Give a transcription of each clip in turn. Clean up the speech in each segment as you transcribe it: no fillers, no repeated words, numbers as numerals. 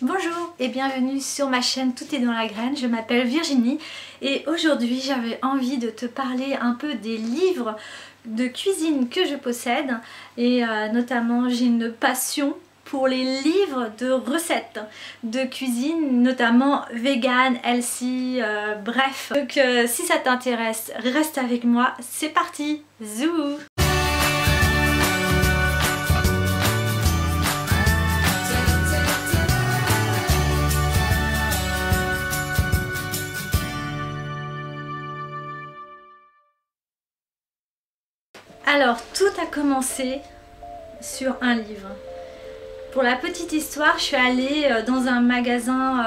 Bonjour et bienvenue sur ma chaîne Tout est dans la graine, je m'appelle Virginie et aujourd'hui j'avais envie de te parler un peu des livres de cuisine que je possède et notamment j'ai une passion pour les livres de recettes de cuisine, notamment vegan, healthy, bref. Donc si ça t'intéresse, reste avec moi, c'est parti, zou! Alors, tout a commencé sur un livre. Pour la petite histoire, je suis allée dans un magasin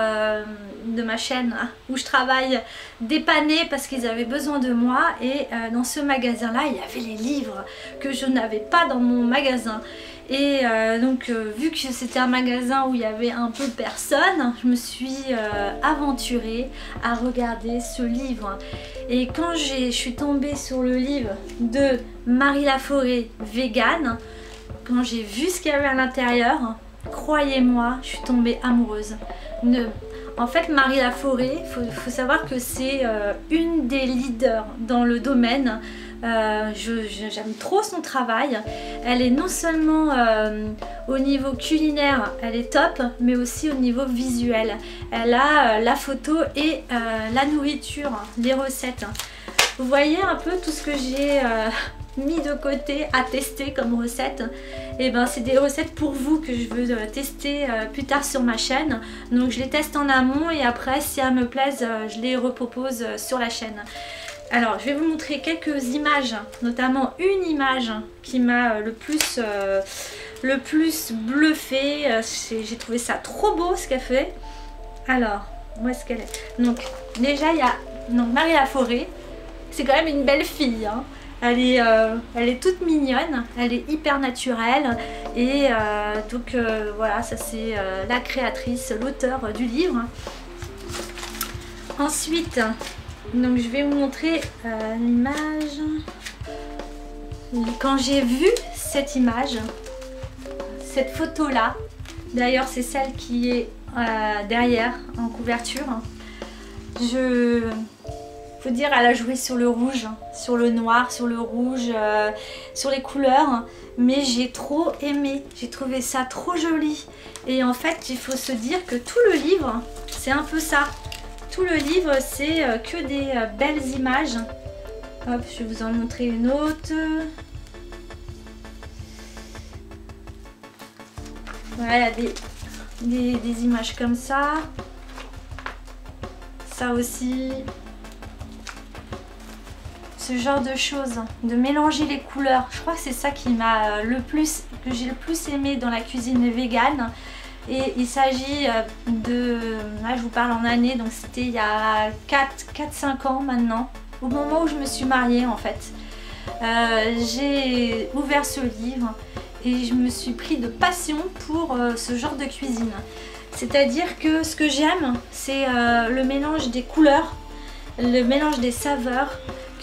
de ma chaîne où je travaille dépanner parce qu'ils avaient besoin de moi et dans ce magasin-là, il y avait les livres que je n'avais pas dans mon magasin. Et donc vu que c'était un magasin où il y avait un peu personne, je me suis aventurée à regarder ce livre. Et quand je suis tombée sur le livre de Marie Laforêt vegan, quand j'ai vu ce qu'il y avait à l'intérieur, croyez-moi, je suis tombée amoureuse. En fait, Marie Laforêt, faut savoir que c'est une des leaders dans le domaine. J'aime trop son travail. Elle est non seulement au niveau culinaire, elle est top, mais aussi au niveau visuel. Elle a la photo et la nourriture, les recettes. Vous voyez un peu tout ce que j'ai mis de côté à tester comme recette. Et ben c'est des recettes pour vous que je veux tester plus tard sur ma chaîne. Donc je les teste en amont et après si elles me plaisent, je les repropose sur la chaîne. Alors je vais vous montrer quelques images, notamment une image qui m'a le plus bluffé. J'ai trouvé ça trop beau ce qu'elle fait. Alors, où est-ce qu'elle est? Donc déjà il y a Marie Laforêt, c'est quand même une belle fille, hein. Elle est toute mignonne, elle est hyper naturelle et donc voilà, ça c'est la créatrice, l'auteur du livre. Ensuite, donc je vais vous montrer l'image. Quand j'ai vu cette image, cette photo là, d'ailleurs c'est celle qui est derrière en couverture, faut dire elle a joué sur le rouge, sur le noir, sur le rouge, sur les couleurs, mais j'ai trop aimé, j'ai trouvé ça trop joli. Et en fait il faut se dire que tout le livre c'est un peu ça. Tout le livre c'est que des belles images. Hop, je vais vous en montrer une autre. Voilà, il y a des images comme ça. Ça aussi. Ce genre de choses, de mélanger les couleurs. Je crois que c'est ça qui m'a que j'ai le plus aimé dans la cuisine végane. Et il s'agit là je vous parle en année, donc c'était il y a 4-5 ans maintenant, au moment où je me suis mariée en fait. J'ai ouvert ce livre et je me suis pris de passion pour ce genre de cuisine. C'est-à-dire que ce que j'aime, c'est le mélange des couleurs, le mélange des saveurs,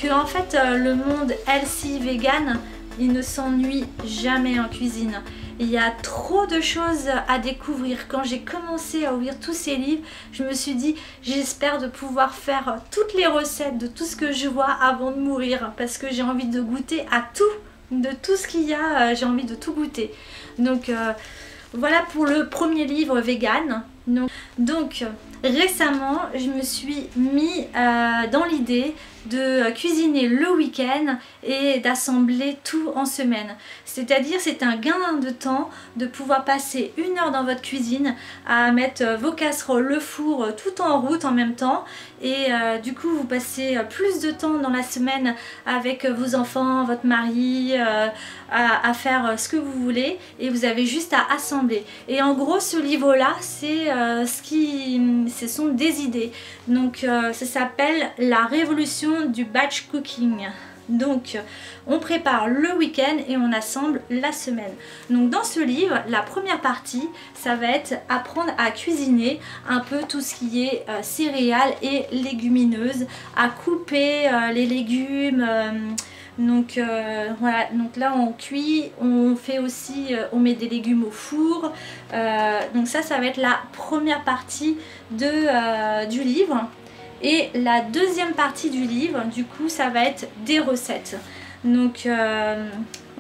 que en fait le monde healthy vegan, il ne s'ennuie jamais en cuisine. Il y a trop de choses à découvrir. Quand j'ai commencé à ouvrir tous ces livres, je me suis dit j'espère de pouvoir faire toutes les recettes de tout ce que je vois avant de mourir, parce que j'ai envie de goûter à tout, de tout ce qu'il y a, j'ai envie de tout goûter. Donc voilà pour le premier livre vegan. Donc récemment je me suis mis dans l'idée de cuisiner le week-end et d'assembler tout en semaine. C'est-à-dire c'est un gain de temps de pouvoir passer 1 heure dans votre cuisine à mettre vos casseroles, le four tout en route en même temps et du coup vous passez plus de temps dans la semaine avec vos enfants, votre mari, à faire ce que vous voulez et vous avez juste à assembler. Et en gros ce livre là c'est ce sont des idées. Donc ça s'appelle La révolution du batch cooking. Donc on prépare le week-end et on assemble la semaine. Donc dans ce livre, la première partie, ça va être apprendre à cuisiner un peu tout ce qui est céréales et légumineuses, à couper les légumes, Donc voilà, donc là on cuit, on fait aussi, on met des légumes au four. Donc ça va être la première partie du livre. Et la deuxième partie du livre, du coup, ça va être des recettes. Donc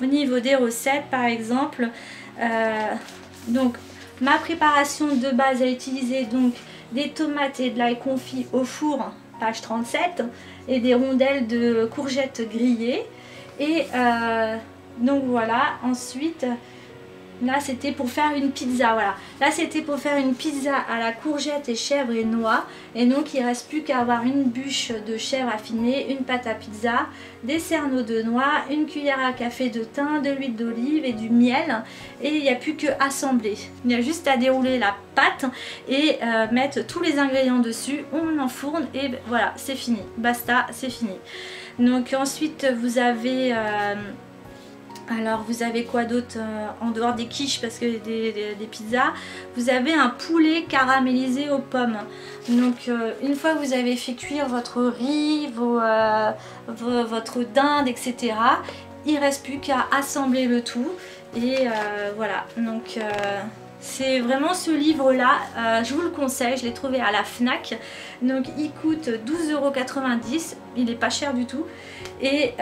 au niveau des recettes, par exemple, donc ma préparation de base a utilisé donc des tomates et de l'ail confit au four, page 37, et des rondelles de courgettes grillées. Et donc voilà, ensuite là c'était pour faire une pizza, voilà. Là c'était pour faire une pizza à la courgette et chèvre et noix. Et donc il reste plus qu'à avoir une bûche de chèvre affinée, une pâte à pizza, des cerneaux de noix, une cuillère à café de thym, de l'huile d'olive et du miel. Et il n'y a plus qu'à assembler. Il y a juste à dérouler la pâte et mettre tous les ingrédients dessus. On enfourne et voilà, c'est fini. Basta, c'est fini. Donc ensuite vous avez... alors vous avez quoi d'autre en dehors des quiches, parce que des pizzas, vous avez un poulet caramélisé aux pommes. Donc une fois que vous avez fait cuire votre riz, votre dinde, etc., il ne reste plus qu'à assembler le tout. Et voilà, donc c'est vraiment ce livre là, je vous le conseille, je l'ai trouvé à la Fnac. Donc il coûte 12,90 €, il n'est pas cher du tout. Et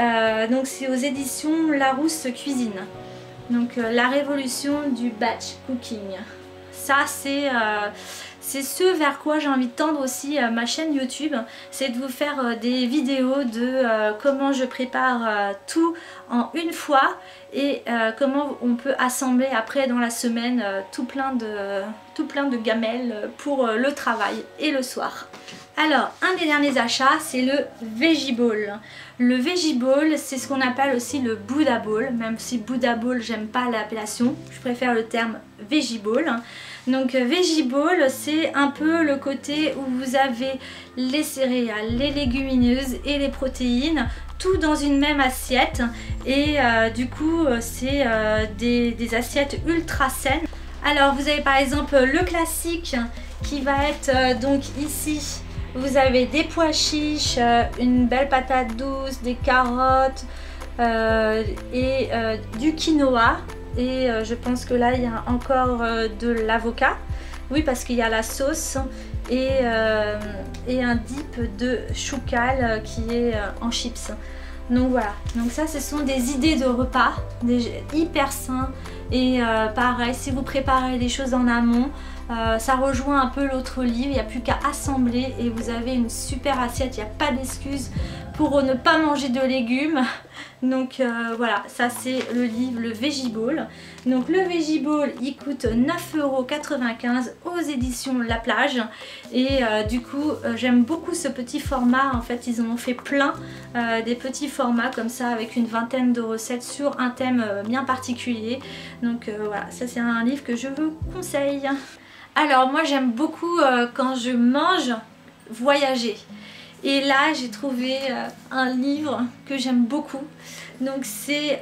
donc c'est aux éditions Larousse Cuisine. Donc la révolution du batch cooking. Ça c'est ce vers quoi j'ai envie de tendre aussi ma chaîne YouTube. C'est de vous faire des vidéos de comment je prépare tout en une fois. Et comment on peut assembler après dans la semaine tout plein de gamelles pour le travail et le soir. Alors, un des derniers achats, c'est le Veggie Ball. Le Veggie Ball, c'est ce qu'on appelle aussi le Buddha Ball, même si Buddha Ball, j'aime pas l'appellation, je préfère le terme Veggie Ball. Donc Veggie Ball, c'est un peu le côté où vous avez les céréales, les légumineuses et les protéines, tout dans une même assiette. Et du coup, c'est des assiettes ultra saines. Alors, vous avez par exemple le classique qui va être donc ici. Vous avez des pois chiches, une belle patate douce, des carottes et du quinoa. Et je pense que là il y a encore de l'avocat. Oui, parce qu'il y a la sauce et un dip de choucal qui est en chips. Donc voilà, donc ça ce sont des idées de repas hyper sains. Et pareil, si vous préparez les choses en amont, ça rejoint un peu l'autre livre, il n'y a plus qu'à assembler et vous avez une super assiette, il n'y a pas d'excuse pour ne pas manger de légumes. Donc voilà, ça c'est le livre, le Veggie Ball. Donc le Veggie Ball, il coûte 9,95 € aux éditions La Plage. Et du coup, j'aime beaucoup ce petit format. En fait, ils en ont fait plein, des petits formats comme ça avec une vingtaine de recettes sur un thème bien particulier. Donc voilà, ça c'est un livre que je vous conseille. Alors moi j'aime beaucoup quand je mange voyager. Et là j'ai trouvé un livre que j'aime beaucoup. Donc c'est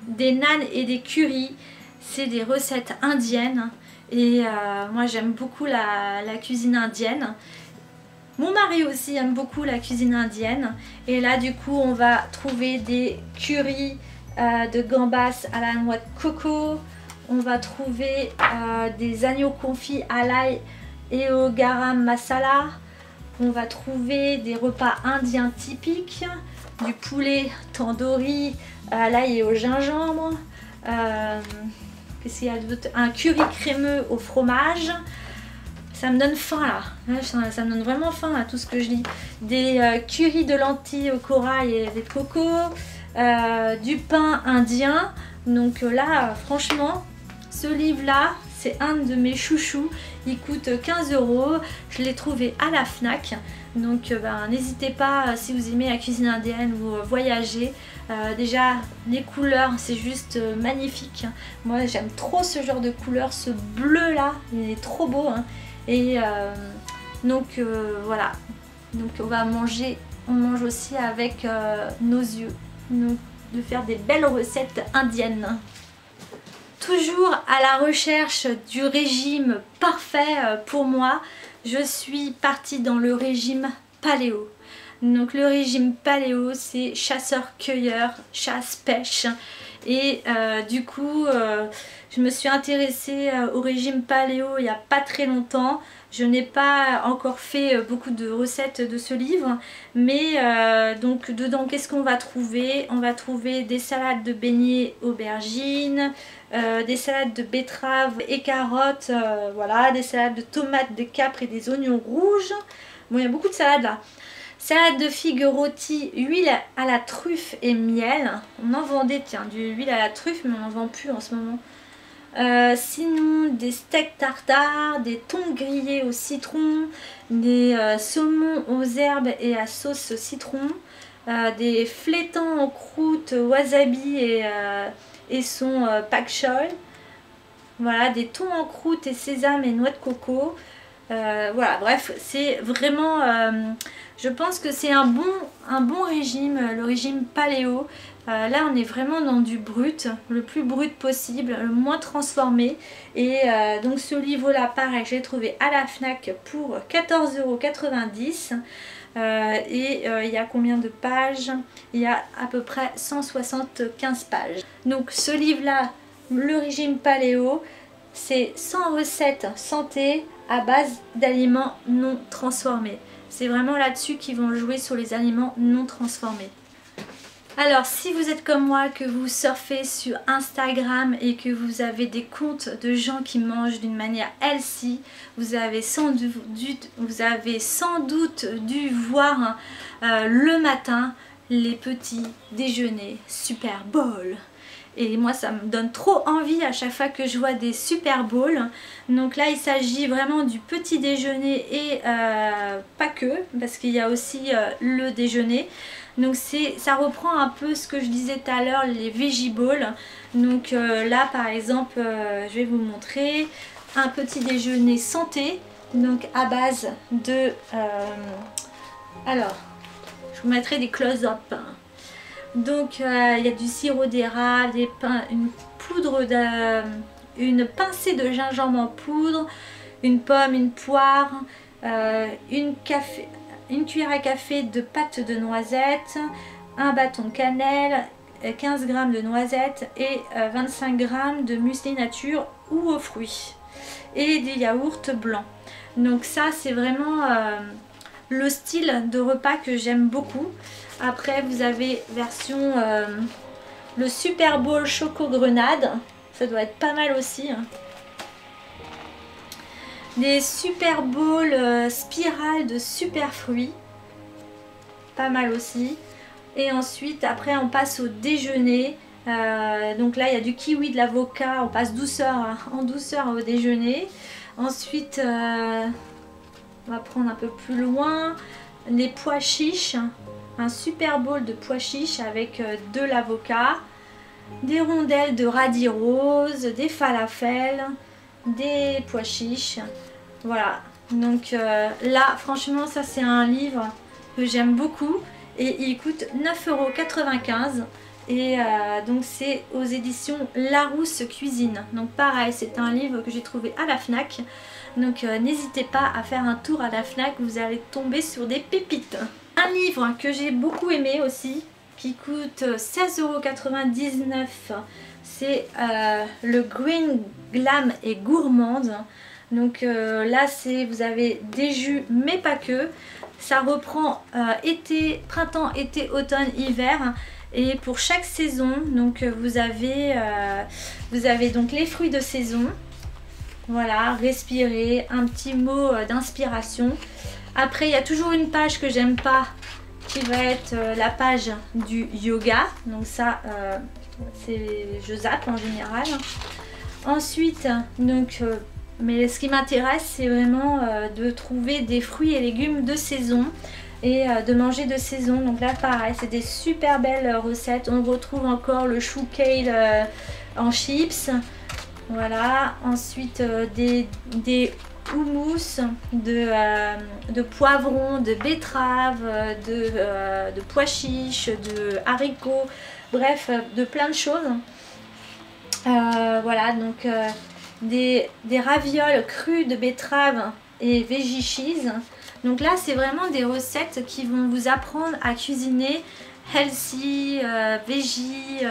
des naans et des currys. C'est des recettes indiennes. Et moi j'aime beaucoup la cuisine indienne. Mon mari aussi aime beaucoup la cuisine indienne. Et là du coup on va trouver des currys de gambas à la noix de coco. On va trouver des agneaux confits à l'ail et au garam masala. On va trouver des repas indiens typiques, du poulet tandoori à l'ail et au gingembre. Qu'est-ce qu'il y a d'autre? Un curry crémeux au fromage. Ça me donne faim là. Ça me donne vraiment faim là, tout ce que je lis. Des currys de lentilles au corail et des coco. Du pain indien. Donc là, franchement, ce livre là, c'est un de mes chouchous. Il coûte 15 €. Je l'ai trouvé à la Fnac. Donc n'hésitez pas si vous aimez la cuisine indienne ou voyager. Déjà les couleurs c'est juste magnifique. Moi j'aime trop ce genre de couleur. Ce bleu là, il est trop beau. Hein. Et donc voilà. Donc on va manger. On mange aussi avec nos yeux. Donc de faire des belles recettes indiennes. Toujours à la recherche du régime parfait pour moi, je suis partie dans le régime paléo. Donc le régime paléo, c'est chasseur-cueilleur, chasse-pêche. Et du coup, je me suis intéressée au régime paléo il n'y a pas très longtemps. Je n'ai pas encore fait beaucoup de recettes de ce livre, mais donc dedans, qu'est-ce qu'on va trouver? On va trouver des salades de beignets aubergines, des salades de betteraves et carottes, voilà, des salades de tomates, de capres et des oignons rouges. Bon, il y a beaucoup de salades là. Salade de figues rôties, huile à la truffe et miel. On en vendait, tiens, du huile à la truffe, mais on n'en vend plus en ce moment. Sinon, des steaks tartare, des thons grillés au citron, des saumons aux herbes et à sauce citron, des flétans en croûte wasabi et son pak choi. Voilà, des thons en croûte et sésame et noix de coco. Voilà, bref, c'est vraiment, je pense que c'est un bon régime, le régime paléo. Là, on est vraiment dans du brut, le plus brut possible, le moins transformé. Et donc ce livre-là, pareil, je l'ai trouvé à la FNAC pour 14,90 €. Et il y a combien de pages? Il y a à peu près 175 pages. Donc ce livre-là, le régime paléo, c'est 100 recettes santé à base d'aliments non transformés. C'est vraiment là-dessus qu'ils vont jouer, sur les aliments non transformés. Alors si vous êtes comme moi, que vous surfez sur Instagram et que vous avez des comptes de gens qui mangent d'une manière healthy, vous avez sans doute dû voir le matin les petits déjeuners Super Bowl. Et moi ça me donne trop envie à chaque fois que je vois des Super Bowls. Donc là il s'agit vraiment du petit déjeuner et pas que, parce qu'il y a aussi le déjeuner. Donc ça reprend un peu ce que je disais tout à l'heure, les Veggie Bowls. Donc là par exemple, je vais vous montrer un petit déjeuner santé, donc à base de... alors, je vous mettrai des close-up. Donc il y a du sirop d'érable, une pincée de gingembre en poudre, une pomme, une poire, une cuillère à café de pâte de noisette, un bâton de cannelle, 15 g de noisettes et 25 g de muesli nature ou aux fruits, et des yaourts blancs. Donc ça c'est vraiment le style de repas que j'aime beaucoup. Après vous avez version le Super Bowl Choco Grenade, ça doit être pas mal aussi. Des Super Bowl spirales de super fruits, pas mal aussi. Et ensuite après on passe au déjeuner. Donc là il y a du kiwi, de l'avocat, on passe en douceur au déjeuner. Ensuite on va prendre un peu plus loin les pois chiches, un Super Bowl de pois chiches avec de l'avocat, des rondelles de radis rose, des falafels, des pois chiches. Voilà, donc là franchement ça c'est un livre que j'aime beaucoup et il coûte 9,95 €. Et donc c'est aux éditions Larousse Cuisine. Donc pareil, c'est un livre que j'ai trouvé à la FNAC. Donc n'hésitez pas à faire un tour à la FNAC, vous allez tomber sur des pépites. Un livre que j'ai beaucoup aimé aussi, qui coûte 16,99 €, c'est le Green Glam et Gourmande. Donc là vous avez des jus mais pas que. Ça reprend printemps, été, automne, hiver. Et pour chaque saison, donc vous avez donc les fruits de saison. Voilà, respirer, un petit mot d'inspiration. Après, il y a toujours une page que j'aime pas, qui va être la page du yoga. Donc ça, je zappe en général. Ensuite, donc, mais ce qui m'intéresse, c'est vraiment de trouver des fruits et légumes de saison et de manger de saison. Donc là, pareil, c'est des super belles recettes. On retrouve encore le chou kale en chips. Voilà, ensuite des houmous de poivrons, de betteraves, de pois chiches, de haricots, bref, de plein de choses. Voilà, donc des ravioles crues de betterave et veggie cheese. Donc là c'est vraiment des recettes qui vont vous apprendre à cuisiner healthy, veggie,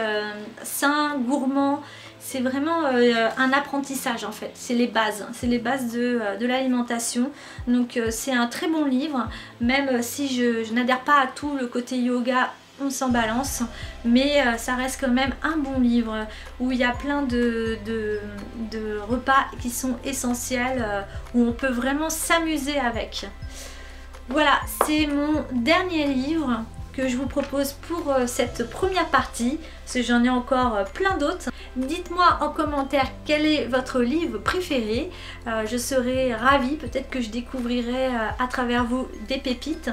sain, gourmand. C'est vraiment un apprentissage en fait, c'est les bases de l'alimentation. Donc c'est un très bon livre, même si je n'adhère pas à tout le côté yoga, on s'en balance, mais ça reste quand même un bon livre où il y a plein de repas qui sont essentiels, où on peut vraiment s'amuser avec. Voilà, c'est mon dernier livre que je vous propose pour cette première partie, parce que j'en ai encore plein d'autres. Dites-moi en commentaire quel est votre livre préféré, je serai ravie, peut-être que je découvrirai à travers vous des pépites.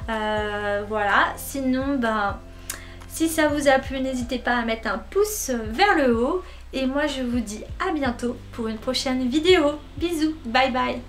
Voilà, sinon si ça vous a plu, n'hésitez pas à mettre un pouce vers le haut, et moi je vous dis à bientôt pour une prochaine vidéo. Bisous, bye bye.